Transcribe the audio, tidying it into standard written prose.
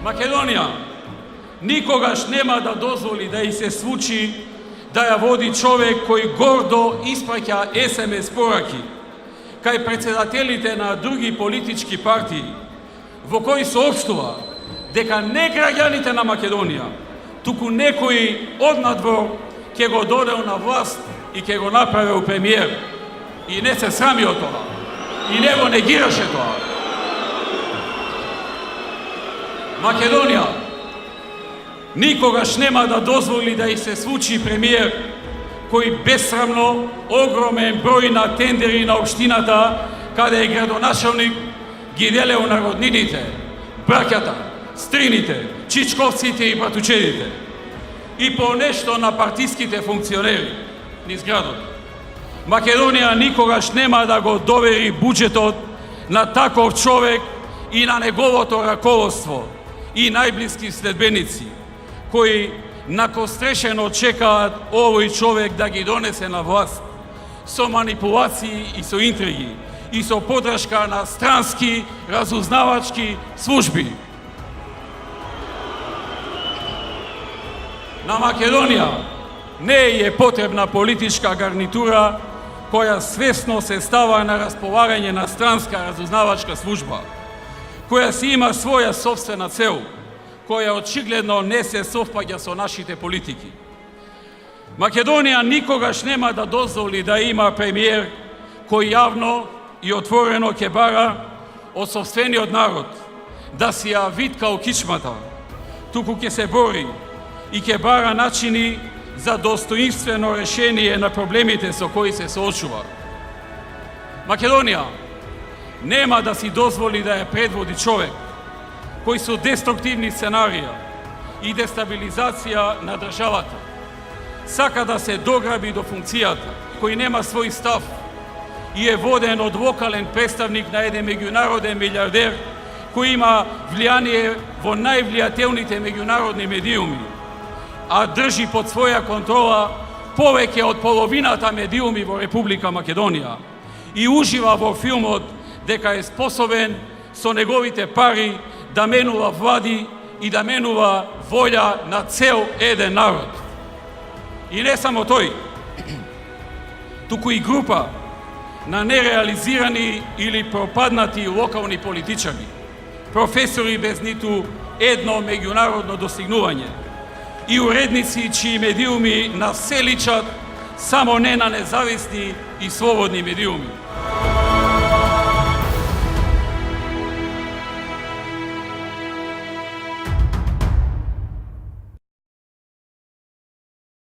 Македонија никогаш нема да дозволи да и се случи да ја води човек кој гордо испраќа СМС пораки кај председателите на други политички партии, во кои соопштува дека не граѓаните на Македонија, туку некои однадвор ќе го додел на власт и ќе го направил премиер. И не се срами од тоа. И не го негираше тоа. Македонија никогаш нема да дозволи да и се случи премиер кој бесрамно огромен број на тендери на општината каде е градоначалник ги делел на роднините, браќата, стрините, чичковците и братучедите и по нешто на партиските функционери низ градот. Македонија никогаш нема да го довери буџетот на таков човек и на неговото раководство и најблиски следбеници, кои накострешено чекаат овој човек да ги донесе на власт со манипулации и со интриги и со подршка на странски разузнавачки служби. На Македонија не е потребна политичка гарнитура која свесно се става на располагање на странска разузнавачка служба, која си има своја собствена цел, која очигледно не се совпаѓа со нашите политики. Македонија никогаш нема да дозволи да има премиер кој јавно и отворено ќе бара од собствениот народ да си ја витка у кичмата, туку ќе се бори и ќе бара начини за достоинствено решение на проблемите со кои се соочува. Македонија нема да си дозволи да ја предводи човек кој со деструктивни сценарија и дестабилизација на државата сака да се дограби до функцијата, кој нема свој став и е воден од локален представник на еден меѓународен милиардер кој има влијание во највлијателните меѓународни медиуми, а држи под своја контрола повеќе од половината медиуми во Република Македонија и ужива во филмот дека е способен со неговите пари да менува влади и да менува волја на цел еден народ. И не само тој, туку и група на нереализирани или пропаднати локални политичари, професори без ниту едно меѓународно достигнување и уредници чии медиуми населичат само не на независни и слободни медиуми.